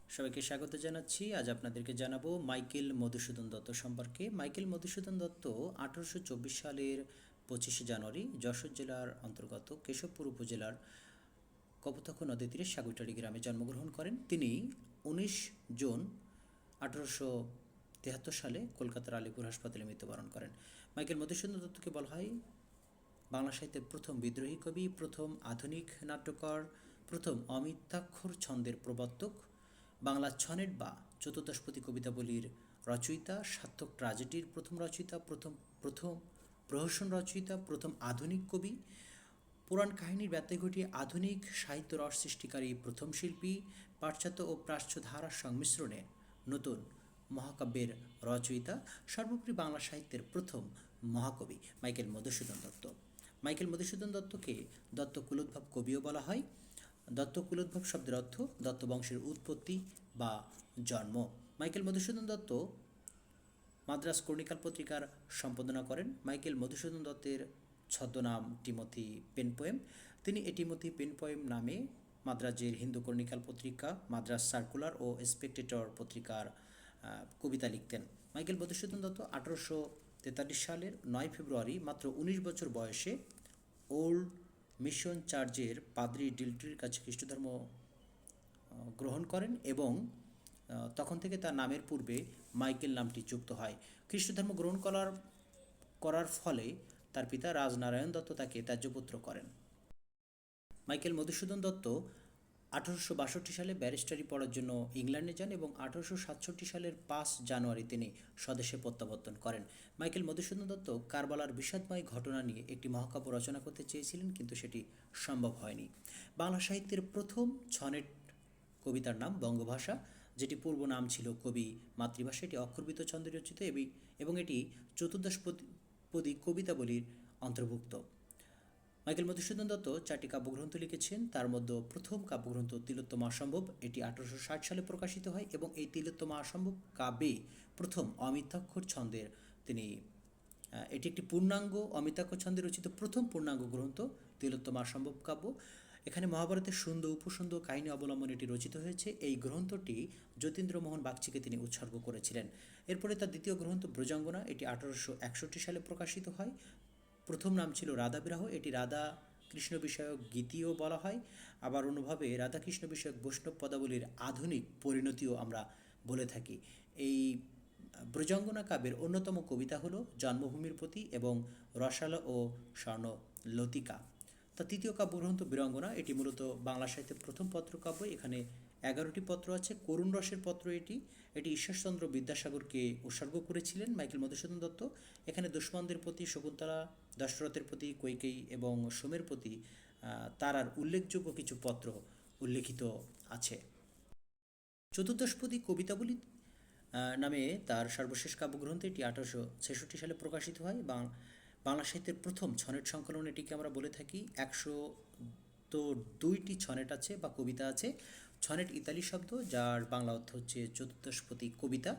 সবাইকে স্বাগত জানাচ্ছি। আজ আপনাদেরকে জানাবো মাইকেল মধুসূদন দত্ত সম্পর্কে। মাইকেল মধুসূদন দত্ত 1824 সালের 25শে জানুয়ারি যশোর জেলার অন্তর্গত কেশবপুর উপজেলার কপোতাক্ষ নদীর তীরে সাগুইটারি গ্রামে জন্মগ্রহণ করেন। তিনি 19 জুন 1873 সালে কলকাতার আলিপুর হাসপাতালে মৃত্যুবরণ করেন। মাইকেল মধুসূদন দত্তকে বলা হয় বাংলা সাহিত্যের প্রথম বিদ্রোহী কবি, প্রথম আধুনিক নাট্যকার, প্রথম অমিত্যাক্ষর ছন্দের প্রবর্তক, বাংলা ছনেট বা চতুর্দশপদী কবিতাবলীর রচয়িতা, সার্থক ট্র্যাজেডির প্রথম রচয়িতা, প্রথম প্রথম প্রহসন রচয়িতা, প্রথম আধুনিক কবি, পুরাণ কাহিনীর ব্যত্যয় ঘটিয়ে আধুনিক সাহিত্য রস সৃষ্টিকারী প্রথম শিল্পী, পাশ্চাত্য ও প্রাচ্য ধারার সংমিশ্রণে নতুন মহাকাব্যের রচয়িতা, সর্বোপরি বাংলা সাহিত্যের প্রথম মহাকবি মাইকেল মধুসূদন দত্ত। মাইকেল মধুসূদন দত্তকে দত্ত কুলোদ্ভব কবিও বলা হয়। দত্ত কুলোদ্ভব শব্দের অর্থ দত্ত বংশের উৎপত্তি বা জন্ম। মাইকেল মধুসূদন দত্ত মাদ্রাজ ক্রনিকাল পত্রিকার সম্পাদনা করেন। মাইকেল মধুসূদন দত্তের ছদ্মনাম টিমোথি পেনপোয়েম। তিনি টিমোথি পেনপোয়েম নামে মাদ্রাজের হিন্দু ক্রনিকাল পত্রিকা, মাদ্রাজ সার্কুলার ও স্পেকটেটর পত্রিকার কবিতা লিখতেন। মাইকেল মধুসূদন দত্ত 1843 সালের 9 ফেব্রুয়ারি মাত্র 19 বছর বয়সে ওল্ড মিশন চার্চের পাদ্রি ডিলট্রির কাছে খ্রিস্টধর্ম গ্রহণ করেন এবং তখন থেকে তার নামের পূর্বে মাইকেল নামটি যুক্ত হয়। খ্রিস্টধর্ম গ্রহণ করার ফলে তার পিতা রাজনারায়ণ দত্ত তাকে ত্যায্যপুত্র করেন। মাইকেল মধুসূদন দত্ত 1862 সালে ব্যারিস্টারি পড়ার জন্য ইংল্যান্ডে যান এবং 1867 সালের 5 জানুয়ারি তিনি স্বদেশে প্রত্যাবর্তন করেন। মাইকেল মধুসূদন দত্ত কারবালার বিষাদময় ঘটনা নিয়ে একটি মহাকাব্য রচনা করতে চেয়েছিলেন, কিন্তু সেটি সম্ভব হয়নি। বাংলা সাহিত্যের প্রথম ছনেট কবিতার নাম বঙ্গভাষা, যেটি পূর্ব নাম ছিল কবি মাতৃভাষা। এটি অক্ষরবৃত্ত ছন্দে রচিত এবং এটি চতুর্দশপদী কবিতাবলীর অন্তর্ভুক্ত। মাইকেল মধুসূদন দত্ত 4টি কাব্যগ্রন্থ লিখেছেন। তার মধ্যে প্রথম কাব্যগ্রন্থ তিলোত্তমা অসম্ভব, এটি 1860 সালে প্রকাশিত হয় এবং এই তিলোত্তমা অসম্ভব কাব্যে প্রথম অমিত্যাক্ষর ছন্দের এটি একটি পূর্ণাঙ্গ অমিত্যাক্ষর ছন্দে রচিত প্রথম পূর্ণাঙ্গ গ্রন্থ তিলোত্তমা অসম্ভব কাব্য। এখানে মহাভারতের সুন্দর উপসুন্দর কাহিনী অবলম্বনে এটি রচিত হয়েছে। এই গ্রন্থটি যতীন্দ্রমোহন বাগচিকে তিনি উৎসর্গ করেছিলেন। এরপরে তার দ্বিতীয় গ্রন্থ ব্রজাঙ্গনা, এটি 1861 সালে প্রকাশিত হয়। প্রথম নাম ছিল রাধা বিরহ, এটি রাধা কৃষ্ণ বিষয়ক গীতিও বলা হয়। আবার অন্যভাবে রাধাকৃষ্ণ বিষয়ক বৈষ্ণব পদাবলীর আধুনিক পরিণতিও আমরা বলে থাকি। এই ব্রজাঙ্গনা কাব্যের অন্যতম কবিতা হলো জন্মভূমির প্রতি এবং রসালো ও স্বর্ণলতিকা। তার তৃতীয় কাব্যগ্রন্থ বীরাঙ্গনা, এটি মূলত বাংলা সাহিত্যের প্রথম পত্রকাব্য। এখানে 11টি পত্র আছে। করুণ রসের পত্র এটি ঈশ্বরচন্দ্র বিদ্যাসাগরকে উৎসর্গ করেছিলেন মাইকেল মধুসূদন দত্ত। এখানে দুশ্মনদের প্রতি, শকুন্তলা, দশরথের প্রতি, কৈকেয়ী এবং সোমের প্রতি তারার উল্লেখযোগ্য কিছু পত্র উল্লেখিত আছে। চতুর্দশপদী কবিতাবলী নামে তার সর্বশেষ কাব্যগ্রন্থ, এটি 1866 সালে প্রকাশিত হয়। বাংলা সাহিত্যের প্রথম ছনেট সংকলন এটিকে আমরা বলে থাকি। 102টি ছনেট আছে বা কবিতা আছে। ছনেট ইতালি শব্দ, যার বাংলা অর্থ হচ্ছে চতুর্দশপদী কবিতা।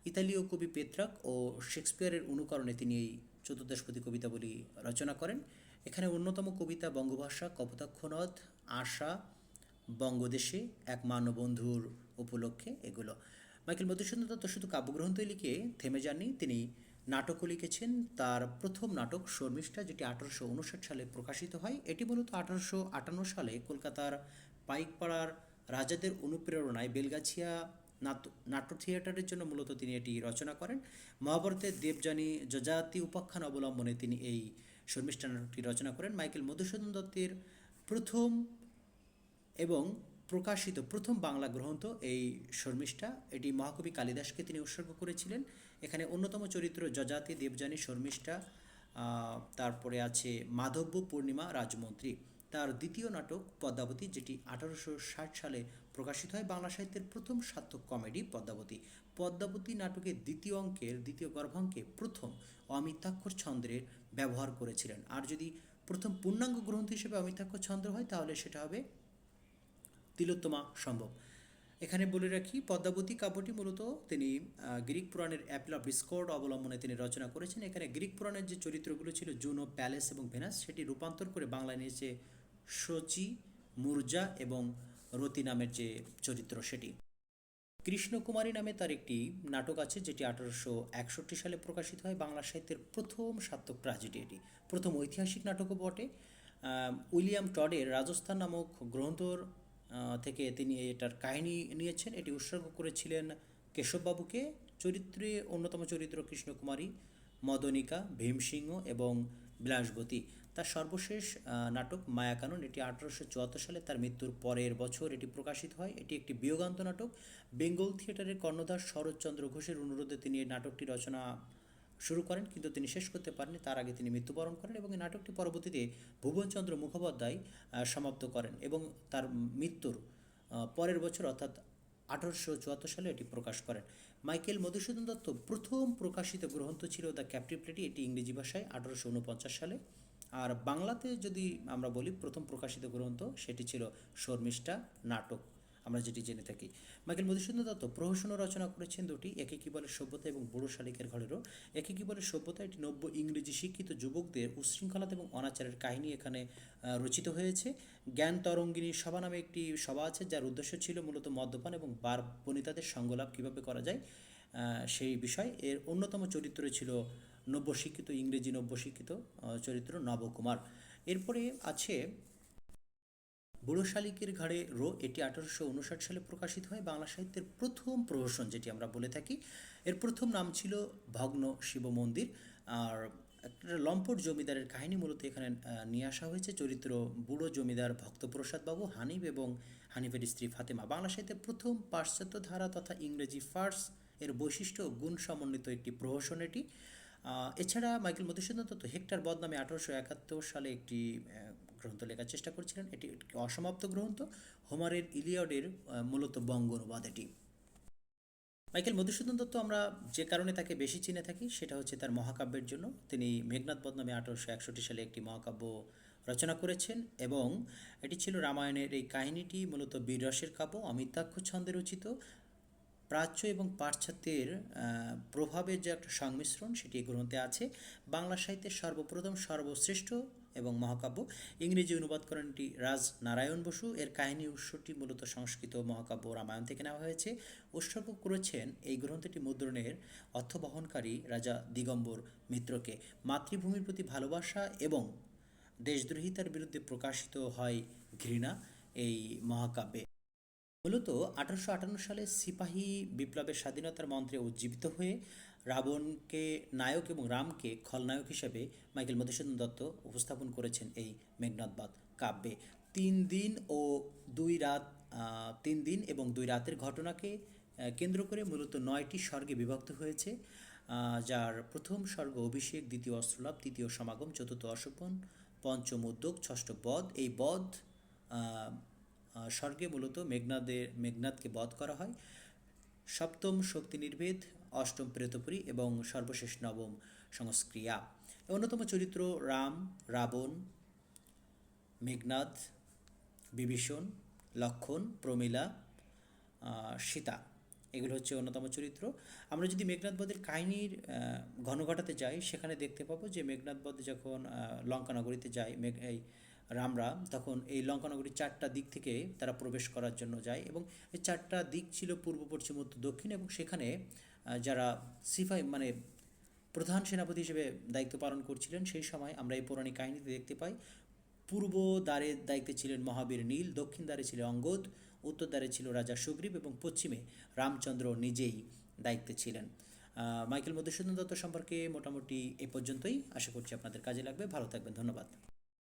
ইতালীয় কবি পেত্রাক ও শেক্সপিয়ারের অনুকরণে তিনি এই চতুর্দশপদী কবিতাবলী রচনা করেন। এখানে অন্যতম কবিতা বঙ্গভাষা, কপোতাক্ষ নদ, আশা, বঙ্গদেশে, এক মানবন্ধুর উপলক্ষে, এগুলো। মাইকেল মধুসূদন দত্ত শুধু কাব্যগ্রন্থই লিখে থেমে যাননি, তিনি নাটকও লিখেছেন। তার প্রথম নাটক শর্মিষ্ঠা, যেটি 1859 সালে প্রকাশিত হয়, এটি মূলত 1858 সালে কলকাতার পাইকপাড়ার রাজাদের অনুপ্রেরণায় বেলগাছিয়া নাট্য থিয়েটারের জন্য মূলত তিনি এটি রচনা করেন। মহাভারতের দেবযানী যযাতি উপাখ্যান অবলম্বনে তিনি এই শর্মিষ্ঠা নাটকটি রচনা করেন। মাইকেল মধুসূদন দত্তের প্রথম এবং প্রকাশিত প্রথম বাংলা গ্রন্থ এই শর্মিষ্ঠা, এটি মহাকবি কালিদাসকে তিনি উৎসর্গ করেছিলেন। এখানে অন্যতম চরিত্র যযাতি, দেবযানী, শর্মিষ্ঠা, তারপরে আছে মাধব্য, পূর্ণিমা, রাজমন্ত্রী। তার দ্বিতীয় নাটক পদ্মাবতী, যেটি 1860 সালে প্রকাশিত হয়। বাংলা সাহিত্যের প্রথম সার্থক কমেডি পদ্মাবতী নাটকের দ্বিতীয় অঙ্কের দ্বিতীয় গর্ভাঙ্কে প্রথম অমিত্যাক্ষর ছন্দের ব্যবহার করেছিলেন। আর যদি প্রথম পূর্ণাঙ্গ গ্রন্থ হিসেবে অমিত্যাক্ষর ছন্দ হয় তাহলে সেটা হবে তিলোত্তমা সম্ভব। এখানে বলে রাখি, পদ্মাবতী কাব্যটি মূলত তিনি গ্রিক পুরাণের অ্যাপল অফ ডিসকর্ড অবলম্বনে তিনি রচনা করেছেন। এখানে গ্রিক পুরাণের যে চরিত্রগুলো ছিল জুনো, প্যালেস এবং ভেনাস, সেটি রূপান্তর করে বাংলায় নিয়েছে শচী, মুর্জা এবং রতি নামের যে চরিত্র সেটি। কৃষ্ণকুমারী নামে তার একটি নাটক আছে, যেটি 1861 সালে প্রকাশিত হয়। বাংলা সাহিত্যের প্রথম সার্থক ট্র্যাজেডি এটি, প্রথম ঐতিহাসিক নাটকও বটে। উইলিয়াম টডের রাজস্থান নামক গ্রন্থর থেকে তিনি এটার কাহিনী নিয়েছেন। এটি উৎসর্গ করেছিলেন কেশববাবুকে। চরিত্রে অন্যতম চরিত্র কৃষ্ণকুমারী, মদনিকা, ভীমসিংহ এবং বিলাসবতী। তার সর্বশেষ নাটক মায়াকানন, এটি 1874 সালে তার মৃত্যুর পরের বছর এটি প্রকাশিত হয়। এটি একটি বিয়োগান্ত নাটক। বেঙ্গল থিয়েটারের কর্ণধার শরৎচন্দ্র ঘোষের অনুরোধে তিনি এই নাটকটি রচনা শুরু করেন, কিন্তু তিনি শেষ করতে পারেননি। তার আগে তিনি মৃত্যুবরণ করেন এবং এই নাটকটি পরবর্তীতে ভুবনচন্দ্র মুখোপাধ্যায় সমাপ্ত করেন এবং তার মৃত্যুর পরের বছর অর্থাৎ 1874 সালে এটি প্রকাশ করেন। মাইকেল মধুসূদন দত্ত প্রথম প্রকাশিত গ্রন্থ ছিল দ্য ক্যাপটিভ লেডি, এটি ইংরেজি ভাষায় 1849 সালে। আর বাংলাতে যদি আমরা বলি প্রথম প্রকাশিত গ্রন্থ, সেটি ছিল শর্মিষ্ঠা নাটক, আমরা যেটি জেনে থাকি। মাইকেল মধুসূদন দত্ত প্রহসনও রচনা করেছেন দুটি, একে কি বলে সভ্যতা এবং বুড়ো শালিকের ঘরেরও। একে কি বলে সভ্যতা, এটি নব্য ইংরেজি শিক্ষিত যুবকদের উচ্ছৃঙ্খলতা এবং অনাচারের কাহিনী এখানে রচিত হয়েছে। জ্ঞান তরঙ্গিনী সভা নামে একটি সভা আছে, যার উদ্দেশ্য ছিল মূলত মদ্যপান এবং বার বনিতাদের সঙ্গলাভ কীভাবে করা যায় সেই বিষয়। এর অন্যতম চরিত্র ছিল নব্যশিক্ষিত, ইংরেজি নব্যশিক্ষিত চরিত্র নবকুমার। এরপরে আছে বুড়ো শালিকের ঘাড়ে রো, এটি 1859 সালে প্রকাশিত হয়। বাংলা সাহিত্যের প্রথম প্রহসন যেটি আমরা বলে থাকি। এর প্রথম নাম ছিল ভগ্ন শিব মন্দির। আর একটা লম্পট জমিদারের কাহিনী মূলত এখানে নিয়ে আসা হয়েছে। চরিত্র বুড়ো জমিদার ভক্তপ্রসাদ বাবু, হানিফ এবং হানিফের স্ত্রী ফাতেমা। বাংলা সাহিত্যের প্রথম পাশ্চাত্য ধারা তথা ইংরেজি ফার্স এর বৈশিষ্ট্য ও গুণ সমন্বিত একটি প্রহসন এটি। এছাড়া মাইকেল মধুসূদন দত্ত হেক্টর বধ নামে 1871 সালে একটি গ্রন্থ লেখার চেষ্টা করেছিলেন। এটি একটি অসমাপ্ত গ্রন্থ, হোমারের ইলিয়ডের মূলত বঙ্গ অনুবাদ এটি। মাইকেল মধুসূদন দত্ত আমরা যে কারণে তাকে বেশি চিনে থাকি সেটা হচ্ছে তার মহাকাব্যের জন্য। তিনি মেঘনাদ বধ নামে 1861 সালে একটি মহাকাব্য রচনা করেছেন এবং এটি ছিল রামায়ণের। এই কাহিনীটি মূলত বীররসের কাব্য, অমিতাক্ষ ছন্দে রচিত। প্রাচ্য এবং পাশ্চাত্যের প্রভাবের যে একটা সংমিশ্রণ সেটি এই গ্রন্থে আছে। বাংলা সাহিত্যের সর্বপ্রথম সর্বশ্রেষ্ঠ এবং মহাকাব্য। ইংরেজি অনুবাদ করেন এটি রাজনারায়ণ বসু। এর কাহিনী উৎসটি মূলত সংস্কৃত মহাকাব্য রামায়ণ থেকে নেওয়া হয়েছে। উৎসর্গ করেছেন এই গ্রন্থটি মুদ্রণের অর্থবহনকারী রাজা দিগম্বর মিত্রকে। মাতৃভূমির প্রতি ভালোবাসা এবং দেশদ্রোহিতার বিরুদ্ধে প্রকাশিত হয় ঘৃণা এই মহাকাব্যে। মূলত 1858 সালে সিপাহী বিপ্লবের স্বাধীনতার মন্ত্রে উজ্জীবিত হয়ে রাবণকে নায়ক এবং রামকে খলনায়ক হিসেবে মাইকেল মধুসূদন দত্ত উপস্থাপন করেছেন এই মেঘনাদ বধ কাব্যে। 3 দিন ও 2 রাত 3 দিন এবং 2 রাতের ঘটনাকে কেন্দ্র করে মূলত 9টি স্বর্গে বিভক্ত হয়েছে, যার প্রথম স্বর্গ অভিষেক, দ্বিতীয় অস্ত্রলাভ, তৃতীয় সমাগম, চতুর্থ অশোভন, পঞ্চম উদ্যোগ, ষষ্ঠ বধ। এই বধ স্বর্গে মূলত মেঘনাদকে বধ করা হয়। সপ্তম শক্তি নির্ভেদ, অষ্টম প্রেতপুরী এবং সর্বশেষ নবম সংস্ক্রিয়া। অন্যতম চরিত্র রাম, রাবণ, মেঘনাদ, বিভীষণ, লক্ষণ, প্রমীলা, সীতা, এগুলো হচ্ছে অন্যতম চরিত্র। আমরা যদি মেঘনাদ বধের কাহিনীর ঘন ঘটাতে যাই, সেখানে দেখতে পাবো যে মেঘনাদ বধ যখন লঙ্কানগরীতে যায় এই রামরা, তখন এই লঙ্কানগরীর 4টা দিক থেকে তারা প্রবেশ করার জন্য যায় এবং এই 4টা দিক ছিল পূর্ব, পশ্চিম, উত্তর, দক্ষিণ। এবং সেখানে যারা সিপাহী মানে প্রধান সেনাপতি হিসেবে দায়িত্ব পালন করছিলেন, সেই সময় আমরা এই পৌরাণিক কাহিনীতে দেখতে পাই পূর্ব দ্বারের দায়িত্বে ছিলেন মহাবীর নীল, দক্ষিণ দ্বারে ছিল অঙ্গদ, উত্তর দ্বারে ছিল রাজা সুগ্রীব এবং পশ্চিমে রামচন্দ্র নিজেই দায়িত্বে ছিলেন। মাইকেল মধুসূদন দত্ত সম্পর্কে মোটামুটি এ পর্যন্তই। আশা করছি আপনাদের কাজে লাগবে। ভালো থাকবেন, ধন্যবাদ।